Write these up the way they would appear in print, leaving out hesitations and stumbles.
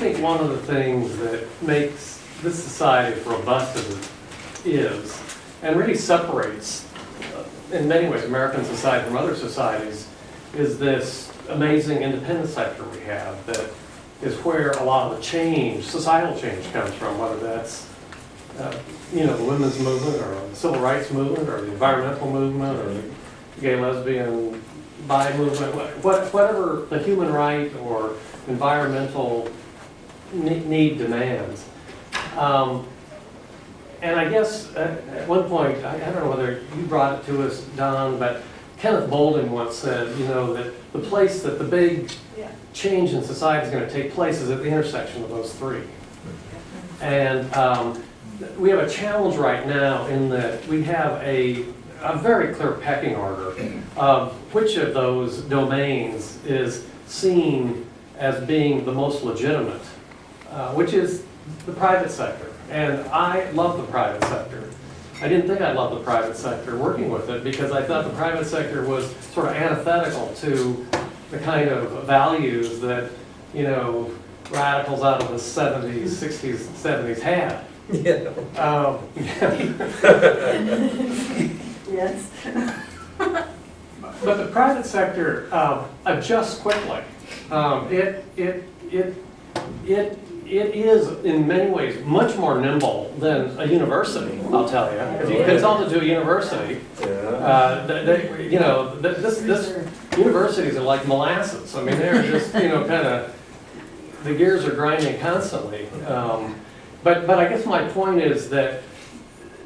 think one of the things that makes this society as robust as it is, and really separates, in many ways, American society from other societies, is this amazing independent sector we have that is where a lot of the change, societal change, comes from, whether that's you know, the women's movement or the civil rights movement or the environmental movement or the gay, lesbian, bi movement, whatever the human right or environmental need demands. And I guess at one point, I don't know whether you brought it to us, Don, but Kenneth Boulding once said, you know, that the place that the big change in society is going to take place is at the intersection of those three. And we have a challenge right now in that we have a very clear pecking order of which of those domains is seen as being the most legitimate, which is the private sector. And I love the private sector. I didn't think I loved the private sector working with it because I thought the private sector was sort of antithetical to the kind of values that, you know, radicals out of the 70s, 60s, 70s had. Yeah. Yes. But the private sector adjusts quickly. It is, in many ways, much more nimble than a university, I'll tell you. If you consulted to a university, you know, this universities are like molasses. I mean, they're just, you know, kind of, the gears are grinding constantly. But I guess my point is that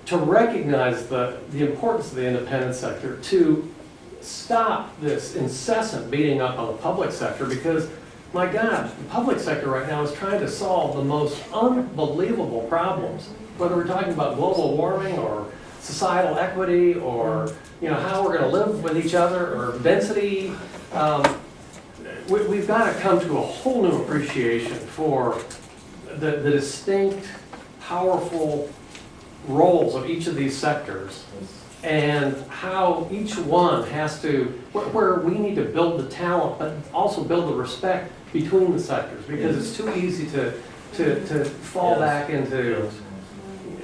to recognize the importance of the independent sector, to stop this incessant beating up on the public sector, because my God, the public sector right now is trying to solve the most unbelievable problems, whether we're talking about global warming or societal equity or, you know, how we're going to live with each other or density. We've got to come to a whole new appreciation for the distinct, powerful roles of each of these sectors and how each one has to, where we need to build the talent, but also build the respect between the sectors, because it's too easy to fall back into,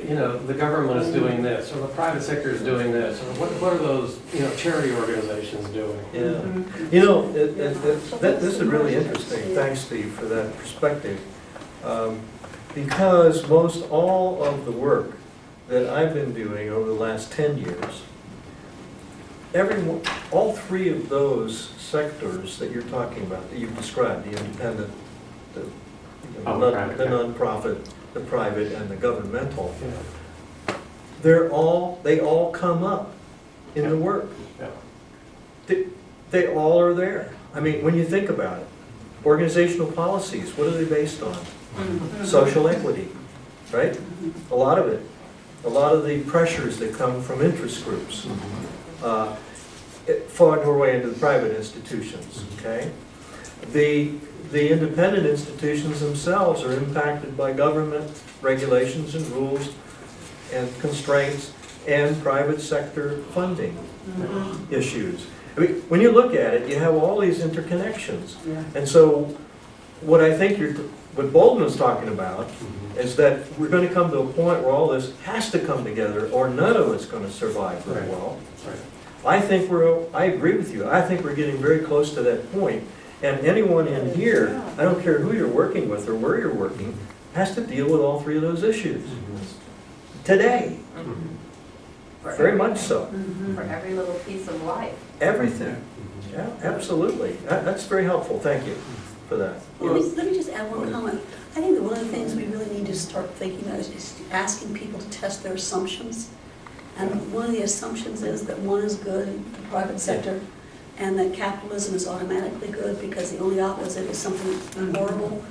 you know, the government is doing this, or the private sector is doing this, or what are those, you know, charity organizations doing? Yeah. You know, this is really interesting. Thanks, Steve, for that perspective. Because most all of the work that I've been doing over the last 10 years, all three of those sectors that you're talking about, that you've described, the independent, the nonprofit, the private, and the governmental, they all come up in the work. They all are there. I mean, when you think about it, organizational policies, what are they based on? Social equity, right? A lot of it. A lot of the pressures that come from interest groups far away into the private institutions, okay? The independent institutions themselves are impacted by government regulations and rules and constraints and private sector funding issues. I mean, when you look at it, you have all these interconnections. And so what I think what Baldwin's talking about is that we're going to come to a point where all this has to come together or none of it's going to survive very well. I agree with you. I think we're getting very close to that point. And anyone in here, I don't care who you're working with or where you're working, has to deal with all three of those issues. Today. Very much so. For every little piece of life. Everything. Yeah, absolutely. That's very helpful. Thank you for that. Let me just add one comment. I think that one of the things we really need to start thinking about is asking people to test their assumptions. And one of the assumptions is that one is good in the private sector, and that capitalism is automatically good because the only opposite is something horrible.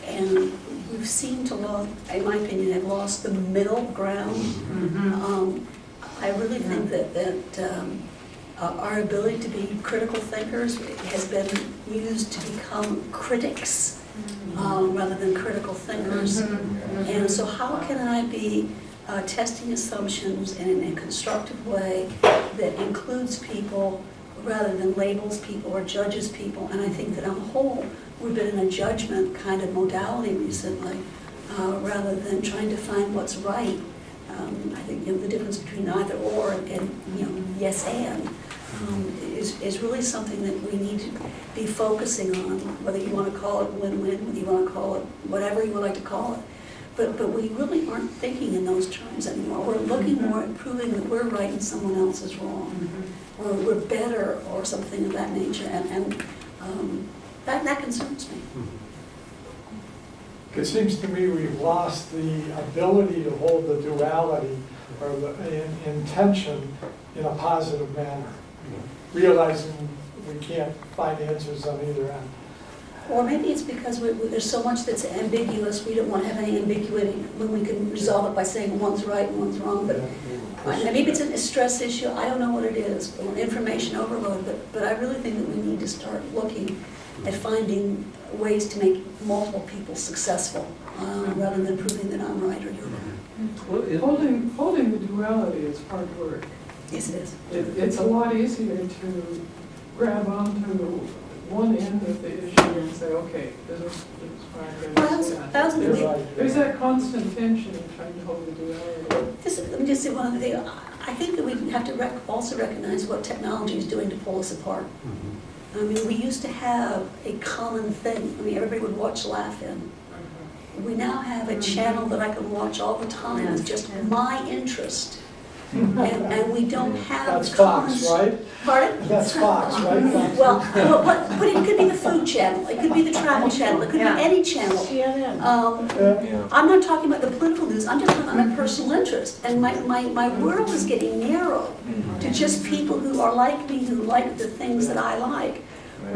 And we've seemed to lose, in my opinion, have lost the middle ground. I really think that our ability to be critical thinkers has been used to become critics rather than critical thinkers. And so how can I be testing assumptions in a constructive way that includes people rather than labels people or judges people? And I think that on the whole, we've been in a judgment kind of modality recently, rather than trying to find what's right. I think the difference between either or and yes and is really something that we need to be focusing on, whether you want to call it win-win, whether you want to call it whatever you would like to call it. But we really aren't thinking in those terms anymore. We're looking more at proving that we're right and someone else is wrong, or we're better, or something of that nature, and that concerns me. It seems to me we've lost the ability to hold the duality or the intention in a positive manner, realizing we can't find answers on either end. Or maybe it's because there's so much that's ambiguous, we don't want to have any ambiguity when we can resolve it by saying one's right and one's wrong. But maybe it's a stress issue, I don't know what it is, or information overload, but I really think that we need to start looking at finding ways to make multiple people successful, rather than proving that I'm right or you're wrong. Holding the duality is hard work. Yes, it is. It's a lot easier to grab onto one end of the issue and say, okay, this is fine. There's that constant tension in trying to hold the duality. Let me just say one other thing. I think that we have to also recognize what technology is doing to pull us apart. I mean, we used to have a common thing. I mean, everybody would watch Laugh-In. We now have a channel that I can watch all the time. It's just my interest. And we don't have That's Fox, right? Pardon? That's Fox, right? Well, but it could be the food channel. It could be the travel channel. It could be any channel. I'm not talking about the political news. I'm just talking about my personal interest. And my world is getting narrow to just people who are like me, who like the things that I like.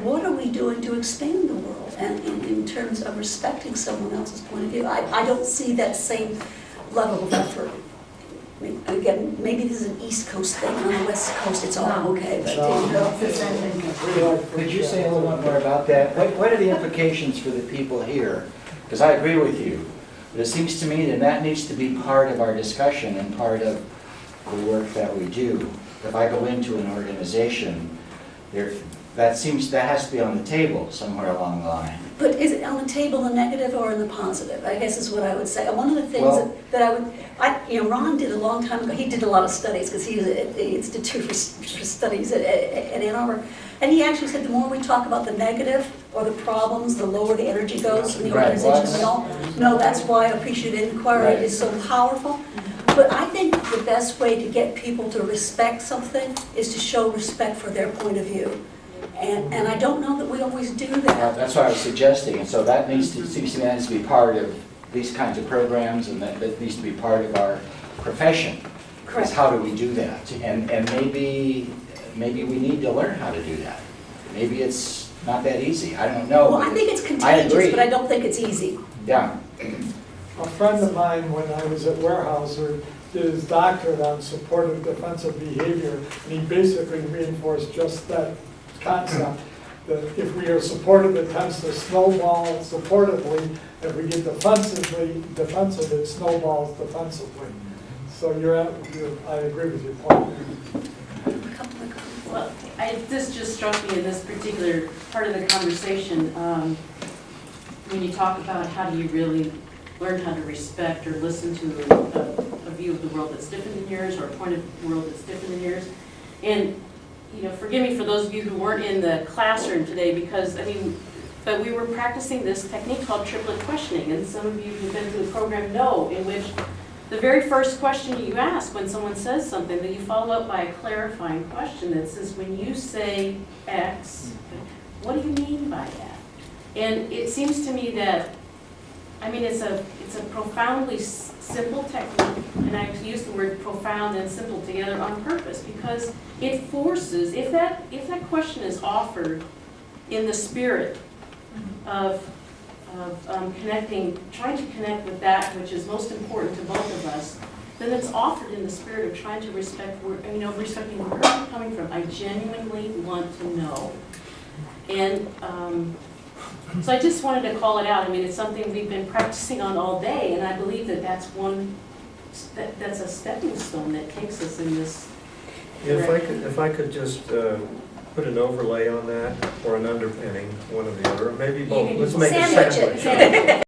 What are we doing to expand the world? And in terms of respecting someone else's point of view, I don't see that same level of effort. I mean, again, maybe this is an East Coast thing, on the West Coast it's all okay, but Could you say a little bit more about that? What are the implications for the people here? Because I agree with you, but it seems to me that needs to be part of our discussion and part of the work that we do. If I go into an organization, that has to be on the table somewhere along the line. But is it on the table the negative or in the positive? I guess is what I would say. One of the things that I would, Ron did a long time ago, he did a lot of studies because he was at the Institute for Studies at Ann Arbor. And he actually said the more we talk about the negative or the problems, the lower the energy goes in the organization. We all know that's why appreciative inquiry is so powerful. But I think the best way to get people to respect something is to show respect for their point of view. And I don't know that we always do that. That's what I was suggesting, and so that seems to me that needs to be part of these kinds of programs, and that needs to be part of our profession. Correct. Is how do we do that? And maybe we need to learn how to do that. Maybe it's not that easy. I don't know. Well, I think it's contagious, but I don't think it's easy. Yeah. A friend of mine, when I was at Weyerhaeuser, did his doctorate on supportive defensive behavior, and he basically reinforced just that concept, that if we are supportive, it tends to snowball supportively. If we get defensive, it snowballs defensively. So I agree with your point. Well, this just struck me in this particular part of the conversation. When you talk about how do you really learn how to respect or listen to a view of the world that's different than yours, or a point of the world that's different than yours. And forgive me for those of you who weren't in the classroom today, because but we were practicing this technique called triplet questioning, and some of you who've been through the program know, in which the very first question you ask when someone says something, that you follow up by a clarifying question that says, when you say X, what do you mean by that? And it seems to me that, it's a profoundly simple technique, and I use the word profound and simple together on purpose, because it forces, if that question is offered in the spirit of trying to connect with that which is most important to both of us, then it's offered in the spirit of trying to respecting where you're coming from. I genuinely want to know. And so I just wanted to call it out. It's something we've been practicing on all day, and I believe that that's a stepping stone that takes us in this direction. If I could just put an overlay on that, or an underpinning, one or the other, or maybe both. can Let's do make a Sandwich it. sandwich.